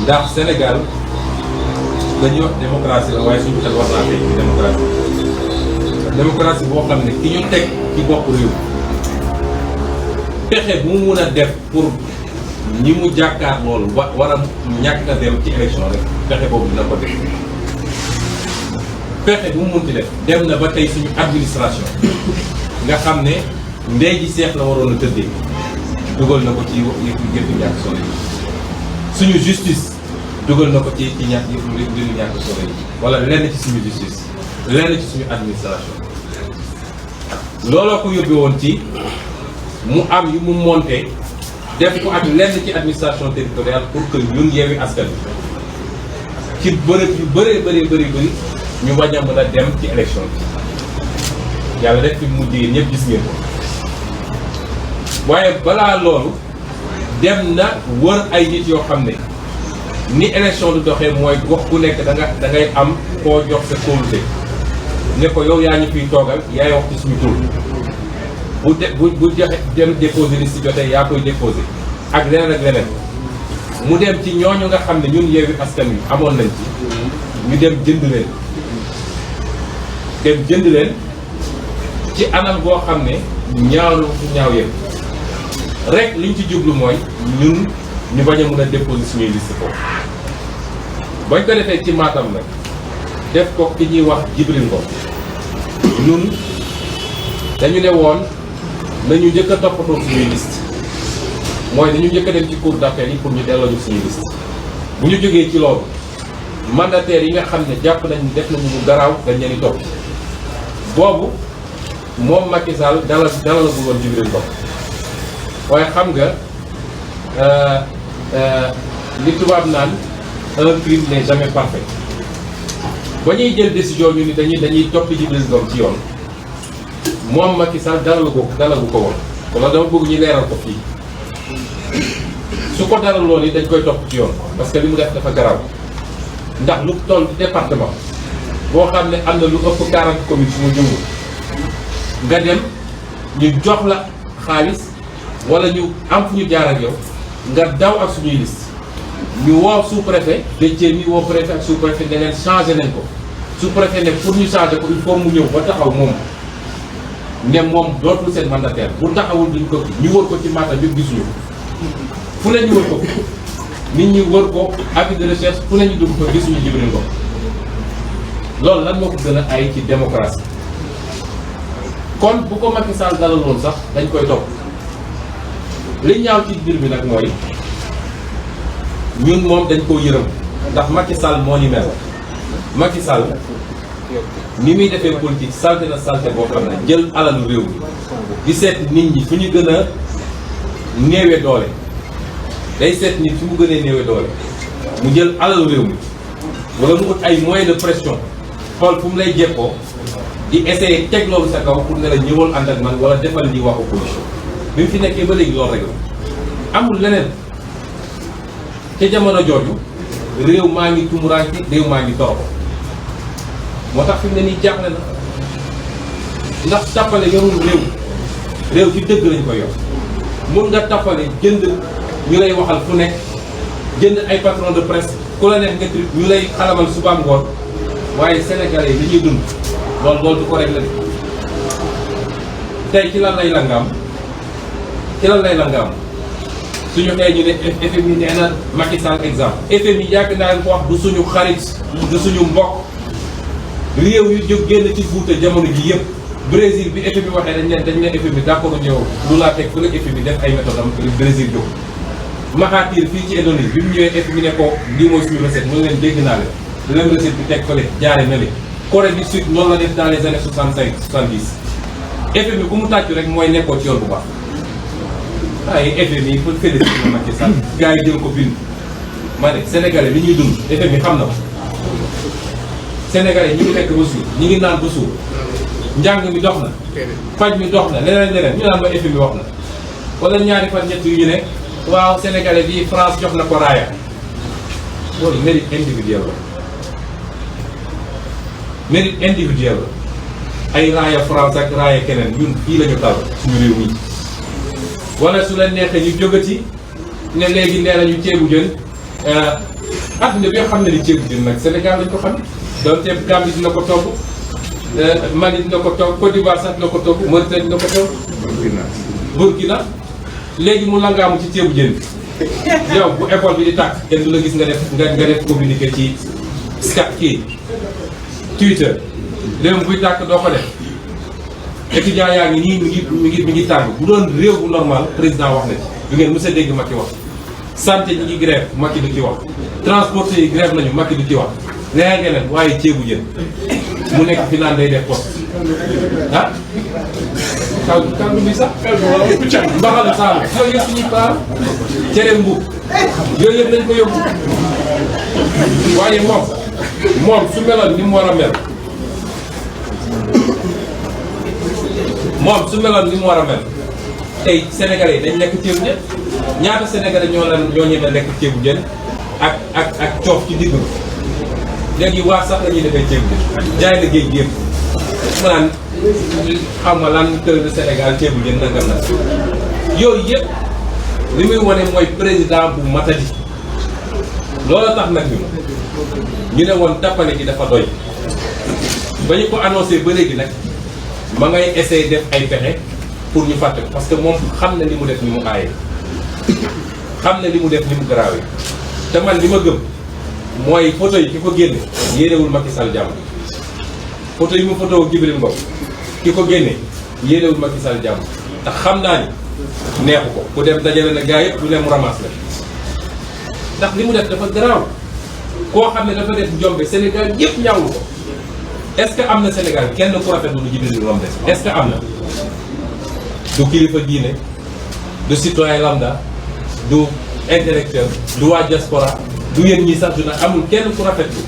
ndax Sénégal dañuy wax démocratie la waaye suñu xel war naa tey ci démocratie boo xam ne ki ñu teg ci bopp réew pexe bu mu mun a def pour ñi mu jàkkaar loolu war a ñàkk a dem ci élection rek pexe boobu dina ko def pexe bu mu munti def dem na ba tey suñu administration nga xam ne ndey ji seex la waroon a tëddee dugal na ko ci yëfu ñàkk solo yi suñu justice dugal na ko ci ñàkk yëfu ñàkk solo yi wala lenn ci suñu justice lenn ci suñu administration looloo ko yóbbee woon ci mu am yu mu monté def ko ak lenn ci administration territoriale pour que ñun Yewwi Askan Wi ci bërëb yu bëri ñu bañ a mën a dem ci élection bi yàlla def fi mujjee ñëpp gis ngeen ko waaye balaa loolu dem na wër ay nit yoo xam ne ni élection du doxee mooy gox ku nekk da ngay am koo jox sa kóolute ne ko yow yaa ñu fiy toogal yaay wax ci suñu tur bu joxe dem déposer liste jotee yaa koy déposer ak leneen mu dem ci ñooñu nga xam ne ñun Yewwi Askan Wi amoon nañ ci ñu dem jënd leen ci anam boo xam ne ñaaw yëpp rek liñ ci jublu mooy ñun ñu bañ a mën a déposer suñuy liste foofu bañ ko defee ci Matam nag def ko ki ñuy wax Djibril Ngom ñun dañu ne woon nañu njëkk a toppatoo suñuy liste mooy dañu njëkk a dem ci cour d'appel yi pour ñu delloo ñu suñuy liste bu ñu jógee ci loolu mandataires yi nga xam ne jàpp nañ def nañu lu garaaw dañ leen di topp boobu moom Macky Sall dalal la bëggoon Djibril Ngom waaye xam nga li tubaab naan un crime n'est jamais parfait ba ñuy jël décision ñu ni dañuy topp Djibril Ngom ci yoon moom Macky Sall dalagu ko woon wala dama bëgg ñu leeral ko fii su ko dalal loolu dañ koy topp ci yoon parce que li mu def dafa garaaw ndax lu toll département boo xam ne am na lu ëpp 40 communes su mu jumbu nga dem ñu jox la xaalis wala ñu am fu ñu jaar ak yow nga daw ak suñuy liste ñu woo sous-préfet Déthié mi woo préfet ak sous-préfet ne leen changé nañ ko sous-préfet ne pour ñu changé ko il faut mu ñëw ba taxaw moom ne moom dootul seen mandataire bu taxawul duñ ko ñu wër ko ci Matam bi gisuñu fu ne ñu wër ko nit ñi wër ko avis de recherche fu ne ñu dugg ko gisuñu Djibril Ngom loolu lan moo ko gën a ay ci démocratie kon bu ko Macky Sall dalaloon sax dañ koy topp li ñaaw ci mbir bi nag mooy ñun moom dañ koo yërëm ndax Macky Sall moo ñu mel Macky Sall ni muy defee politique salte na salte boo xam ne jël alalu réew mi di seet nit ñi fu ñu gën a néewe doole day seet nit fu mu gënee néewe doole mu jël alalu réew mi wala mu ut ay moyens de pression xool fu mu lay jekkoo di essayer teg loolu sa kaw pour ne la ñëwal ànd ak man wala defal li wax opposition bi mu fi nekkee ba léegi loolu rek la amul leneen ca jamono jooju réew maa ngi tumuraanke réew maa ngi toroxo moo tax fi mu ne nii jaaxle na ndax tappale yorul réew ci dëgg lañ koy yor mun nga tappale jënd ñu lay waxal fu nekk jënd ay patron de presse ku la neex nga trip ñu lay xalamal suba ngoon waaye sénégalais yi li ñuy dund loolu du ko réglé tey ci lan lay langaam suñu xëy ñu ne FMI nee na Macky Sall exemple FMI yàgg naa leen ko wax du suñu xarit du suñu mbokk réew yu jóg génn ci guuta jamono ji yëpp Brésil bi FMI waxee dañ ne FMI d'accord ñëw lu laa teg fu la FMI def ay méthode am Brésil jóg Mahathir fii ci Indonésie bi mu ñëwee FMI ne ko lii mooy suñu recette mu leen dégg naa leen recette bi teg fële jaare na le Corée du Sud noonu la def dans les années 65 70 FMI ku mu tàccu rek mooy nekkoo ci yoon bu baax waaye FMI pour féliciter Macky Sall gars yi jël ko bind ma ne Sénégalais li ñuy dund FMI xam na ko Sénégalais ñi ngi lekk ba suur ñi ngi naan ba suur njàng mi dox na faj mi dox na leneen ñu naan ma FMI wax na wala ñaari fan ñett yu ñu ne waaw Sénégalais bi France jox na ko raaya loolu mérite individuel la ay raaya France ak raaya keneen ñun fii la ñu tal suñu réew mi wala su leen neexee ñu jógati ne léegi nee nañu ceebu jën adduna bi xam ne ni ceebu jën nag Sénégal lañ ko xam donte Gambie dina ko togg Mali dina ko togg Côte d'Ivoire sax dina ko togg Mauritanie dina ko togg Burkina léegi mu langaamu ci ceebu jën bi yow bu école bi di tàkk kenn du la gis nga def communiqué ci Skype kii Twitter réew buy tàkk doo ko def étudiant yaa ngi nii mi ngi tàng bu doon réew bu normal président wax na ci du ngeen mës a dégg Macky wax santé ñi ngi grève Macky du ci wax transporteurs yi grève nañu Macky du ci wax leneen waaye ceebu jën mu nekk fi naan day def poste ah kaldu bi sax mbaxal saalu yooyu yëpp suñuy paar cere mbuub yooyu yëpp dañ ko yóbbu waaye moom su meloon ni mu war a mel moom su meloon ni mu war a mel tey sénégalais dañ lekk ceebu jën ñaata sénégalais ñoo ñeme lekk ceebu jën ak coof ci digg léegi waa sax la ñuy defee ceebu jën jaay la géej gi yëpp mu naan xam nga lan kër de Sénégal ceebu jën nangam na yooyu yëpp li muy wane mooy président bu matadi loolu tax nag ñu ne woon tappale gi dafa doy ba ñu ko annoncé ba léegi nag ma ngay essayer def ay pexe pour ñu fàtte ko parce que moom xam na li mu def ni mu aaye xam na li mu def ni mu garaawee te man li ma gëm mooy photo yi ki ko génne yéenewul Macky Sall jàmm photo yi mu photo Djibril Ngom ki ko génne yéenewul Macky Sall jàmm te xam naa ni neexu ko ku dem dajale na gars yëpp du ne mu ramasse la ndax li mu def dafa garaaw koo xam ne dafa def njombe Sénégal yëpp ñaawlu ko est-ce que am na Sénégal kenn ku rafetlu lu Djibril Ngom def est-ce que am na du kilifa diine du citoyen lambda du intellectuel du waa diaspora du yéen ñii sax du nag amul kenn ku rafetlu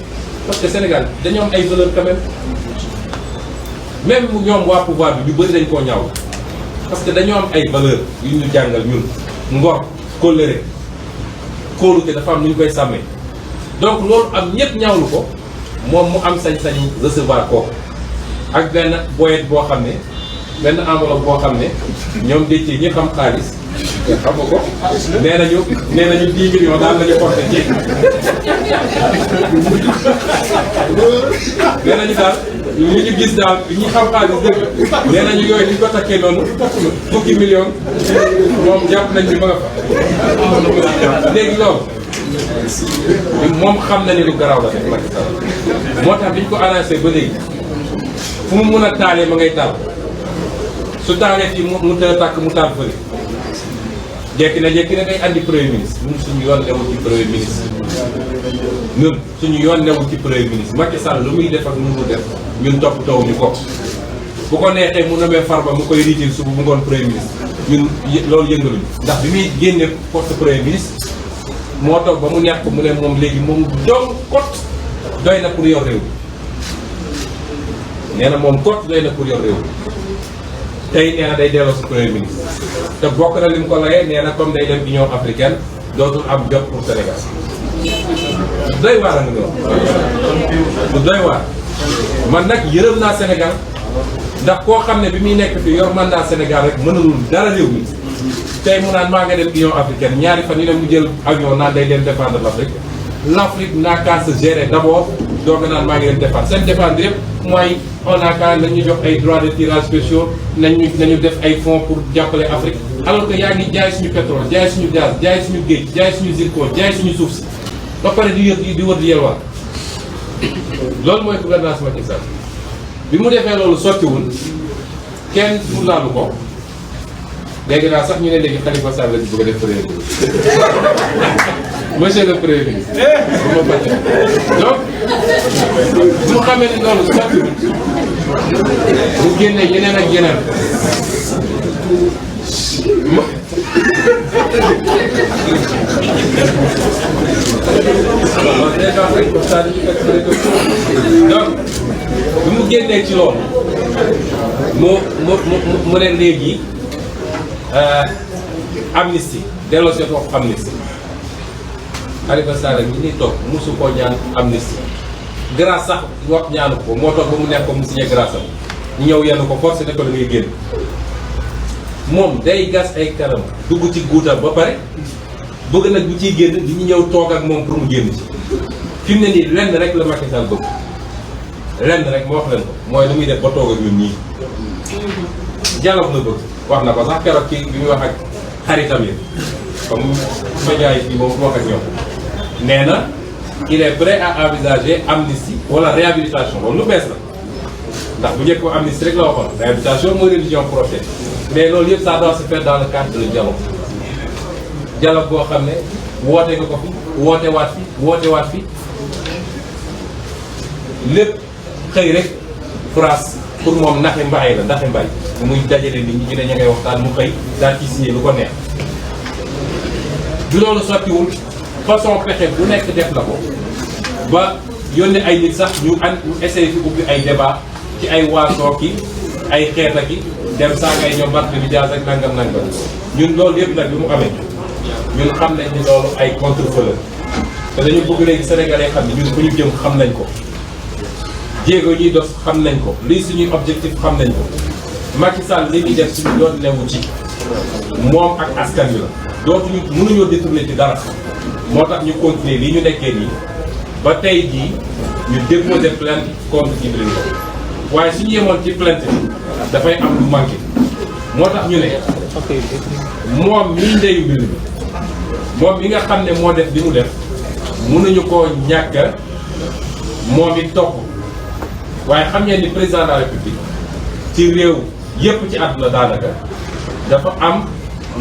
parce que Sénégal dañoo am ay valeurs quand même ñoom waa pouvoir bi ñu bëri dañ koo ñaaw parce que dañoo am ay valeurs yu ñu jàngal ñun ngor kóllëre kóolute dafa am nu ñu koy sàmmee donc loolu am ñëpp ñaawlu ko moom mu am sañ-sañu recevoir ko ak benn boyet boo xam ne benn enveloppe boo xam ne ñoom déccee ñi xam xaalis xam nga ko nee nañu 10 millions daal lañu porté ci nee nañu daal li ñu gis daal ñi xam xaalis dëgg nee nañu yooyu ñu ko takkee noonu fukki millions moom jàpp nañ ni ba nga fa léegi loolu moom xam na ni lu garaaw la def Macky Sall moo tax bi ñu ko annoncé ba léegi fu mu mun a taalee ma ngay taal su taalee fii mu tàkk mu taal fële jekki na day andi premier ministre ñun suñu yoon newul ci premier ministre ñun suñu yoon newul ci premier ministre Macky Sall lu muy def ak lu mu def ñun toppatoo ñu ko bu ko neexee mu nomee Farba mu koy riitil suba bu ngoon premier ministre ñun loolu yëngaluñu ndax bi muy génne poste premier ministre moo toog ba mu neex ko mu ne moom léegi moom dong kot doy na pour yor réew mi nee na moom kot doy na pour yor réew mi tey nee na day delloo si premier ministre te bokk na li mu ko layee nee na comme day dem Union africaine dootul am jot pour Sénégal doy waar a nga doon doy waar man nag yërëm naa Sénégal ndax koo xam ne bi muy nekk fi yor mandat Sénégal rek mënalul dara réew mi tey mu naan maa nga dem Union africaine ñaari fan yu ne mu jël avion naan day dem défendre l'Afrique n'a qu'à se gérer d'abord doog a naan maa ngi dem défendre seen défendre yëpp mooy on a qu'à nañu jox ay droits de tirage spéciaux nañu def ay fonds pour jàppale Afrique alors que yaa ngi jaay suñu pétrole jaay suñu gaz jaay suñu géej jaay suñu zircon jaay suñu suuf si ba pare di wër di yelwaan loolu mooy gouvernance Macky Sall bi mu defee loolu sottiwul kenn pour laalu ko léegi naa sax ñu ne léegi Khalifa Sall la ñu bëgg a def premier ministre monsieur le premier ministre bu ma fàtte donc bu mu xamee ni loolu sottiwul mu génne yeneen ak yeneen donc bi mu génnee ci loolu mu ne léegi amnistie delloo si foofu amnistie Khalifa Sall ñi ñuy toog mosu koo ñaan amnistie grâce sax wax ñaanu ko moo toog ba mu nekk ko mu signé grâce am ñu ñëw yenn ko forcé ne ko da ngay génn moom day gas ay kanam dugg ci guutam ba pare bëgg nag bu ciy génn di ñu ñëw toog ak moom pour mu génn ci fi mu ne nii lenn rek la Macky Sall bëgg lenn rek ma wax leen ko mooy lu muy def ba toog ak ñun ñii dialogue la bëgg wax na ko sax keroog kii bi muy wax ak xaritam yi comme média yi fii moom fu wax ak ñoom nee na il est prêt à envisager amnistie wala réhabilitation loolu lu bees la ndax bu njëkk ko amnistie rek la waxoon réhabilitation mooy révision prochaine mais loolu yëpp ça doit se faire dans le cadre de dialogue boo xam ne woote nga ko fi woote waat fi lépp xëy rek phrase pour moom naxe mbaay la ndaxe mbaay muy dajale nit ñi ñu ne ña ngay waxtaan mu xëy daal ci signé lu ko neex du loolu sottiwul façon pexe bu nekk def na ko ba yónnee ay nit sax ñu essayé fi ubbi ay débat ci ay waasoo ki ay xeeta ki dem saa ngay ñoom Barthélémy Dias ak nangam ñun loolu yëpp nag bi mu amee ñun xam nañ ni loolu ay contre-feu la te dañu bëgg léegi sénégalais xam ne ñun fu ñu jëm xam nañ ko jéego ñuy dos xam nañ ko lii suñuy objectif xam nañ ko Macky Sall li muy def suñu doon newu ci moom ak askan wi la dootuñu mënuñoo détourné ci dara moo tax ñu continuer lii ñu nekkee nii ba tey jii ñu déposé plainte contre Djibril Ngom waaye suñu yemoon ci plainte bi dafay am lu manqué moo tax ñu ne moom mii ndeyu mbir mi moom mi nga xam ne moo def li mu def mënuñu koo ñàkk moom it topp waaye xam ngeen ni président de la république ci réew yépp ci àdduna daanaka dafa am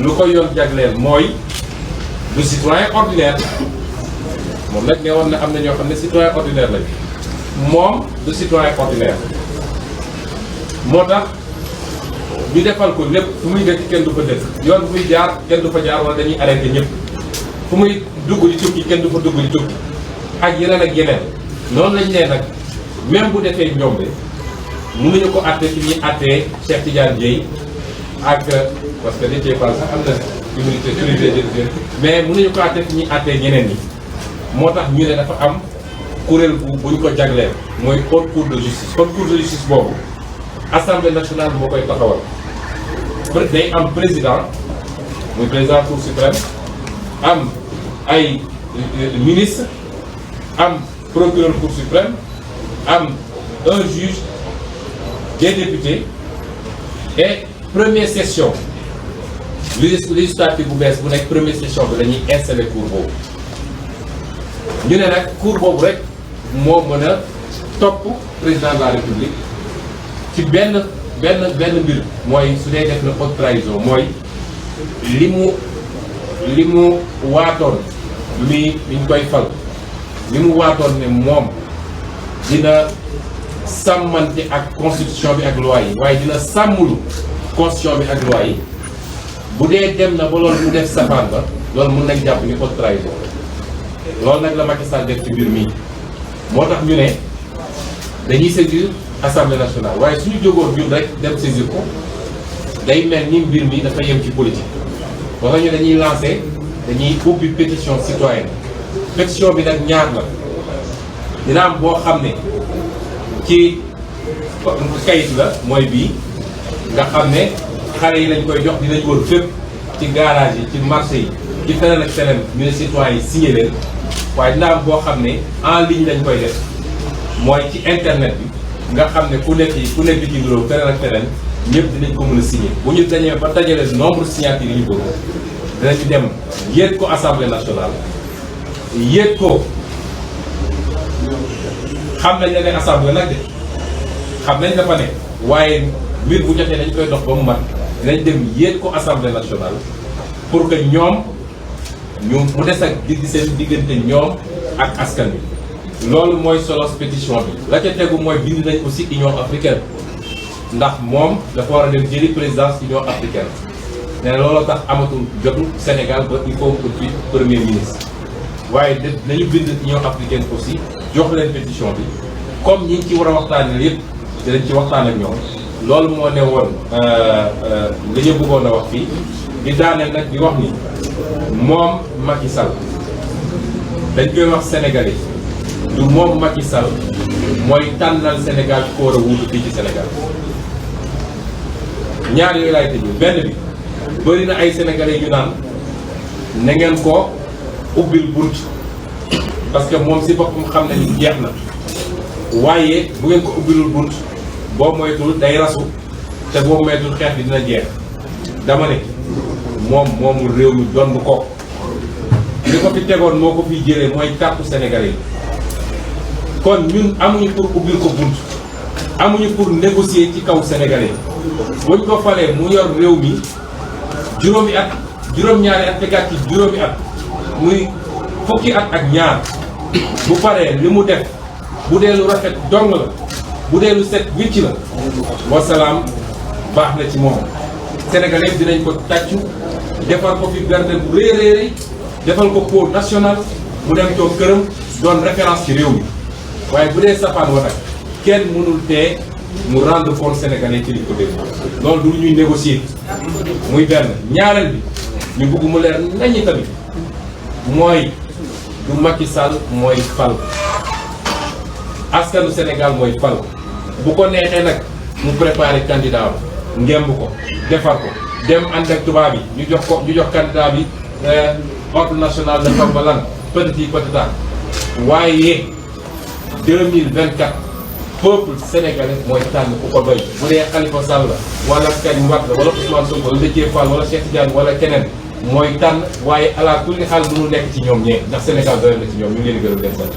lu ko yoon jagleel mooy du citoyen ordinaire moom nag ne woon na am na ñoo xam ne citoyen ordinaire lañu moom du citoyen ordinaire moo tax ñu defal ko lépp fu muy dëkk kenn du fa dëkk yoon fu muy jaar kenn du fa jaar wala dañuy arrêté ñëpp fu muy dugg di tukki kenn du fa dugg di tukki ak yeneen noonu lañ nee nag même bu defee njombe mënuñu ko àtte fi ñuy àttee Cheikh Tidiane Dièye ak parce que Déthié Fall sax am na immunité mais mënuñu ko àtte fi ñuy àttee ñeneen ñi moo tax ñu ne dafa am kuréel buñ ko jagleel mooy haute cour de justice boobu assemblée nationale moo koy taxawal day am président muy président cour suprême am ay ministre am procureur cour suprême am un juge des députés et première session législative bu bees bu nekk première session bi dañuy installer cour boobu ñu ne nag cour boobu rek moo mën a topp président de la république ci benn mbir mooy su dee def na haute trahison mooy li mu waatoon mi ñu koy fal li mu waatoon ne moom dina sàmmante ak constitution bi ak loi yi waaye dina sàmmulu constitution bi ak loi yi bu dee dem na ba loolu mu def safaan ba loolu mën nañ jàpp ni haute trahison loolu nag la Macky Sall def ci mbir mi moo tax ñu ne dañuy saisir assemblée nationale waaye suñu jógoon ñun rek dem saisir ko day mel ni mbir mi dafa yem ci politique wala ñu dañuy lancer dañuy ubbi pétition citoyenne pétition bi nag ñaar la dina am boo xam ne ci kayit la mooy bii nga xam ne xale yi lañ koy jox dinañ wër fépp ci garage yi ci marché yi ci feneen ak feneen ñu ne citoyens yi signé leen waaye dina am boo xam ne en ligne lañ koy def mooy ci internet bi nga xam ne ku nekk ci bureau feneen ak feneen ñëpp dinañ ko mën a signé bu ñu dañee ba dajale nombre signature yi ñu bëgg dinañu dem yéeg ko assemblée nationale yéeg ko xam nañ ne assemblée nag de xam nañ dafa ne waaye mbir bu jotee dañ koy dox ba mu mat dinañ dem yéeg ko assemblée nationale pour que ñoom mu des ak di seen diggante ñoom ak askan wi loolu mooy solos pétition bi la ca tegu mooy bind nañ aussi Union africaine ndax moom dafa war a dem jëli présidence Union africaine nee na looloo tax amatul jotu Sénégal ba il faut mu ut premier ministre waaye nañu bind Union africaine aussi jox leen pétition bi comme ñi ci war a waxtaanee yëpp dinañ ci waxtaan ak ñoom loolu moo ne woon li ñu bëggoon a wax fii di daaneel nag di wax ni moom Macky Sall dañ koy wax sénégalais du moom Macky Sall mooy tànnal Sénégal ko war a wuutu fii ci Sénégal ñaar yooyu laay tëjee benn bi bëri na ay sénégalais yu naan na ngeen ko ubbil bunt parce que moom si boppam xam nañu jeex na waaye bu ngeen ko ubbilul bunt boo moytul day rasu te boo moytul xeex bi dina jeex dama ne moom moomul réew mi donn ko li ko fi tegoon moo ko fiy jëlee mooy carte sénégalais kon ñun amuñu pour ubbil ko bunt amuñu pour négocier ci kaw sénégalais buñ ko falee mu yor réew mi juróomi at juróom-ñaari at tegaat ci juróomi at muy fukki at ak ñaar bu paree li mu def bu dee lu rafet dong la bu dee lu set wicc la wasalaam baax na ci moom sénégalais dinañ ko tàccu defal ko fi berde bu réeréeri defal ko pôle national mu dem toog këram doon référence ci réew mi waaye bu dee safaan wa nag kenn mënul tee mu rendre compte sénégalais ci li ko dégg loolu du ñuy négocier muy benn ñaareel bi ñu bëgg mu leer nañu tamit mooy du Macky Sall mooy fal askanu Sénégal mooy fal bu ko neexee nag mu préparé candidat am ngemb ko defar ko dem ànd ak tubaab yi ñu jox candidat bi ordre national de Tombalang petit patata waaye 2024 peuple sénégalais mooy tànn ku ko doy bu dee Khalifa Sall wala Karim Wade wala Ousmane Sonko wala Déthié Fall wala Cheikh Tidiane wala keneen mooy tànn waaye ala kulli xaal mënul nekk ci ñoom ñee ndax Sénégal doy na ci ñoom ñu ngi leen di gërëm leen sant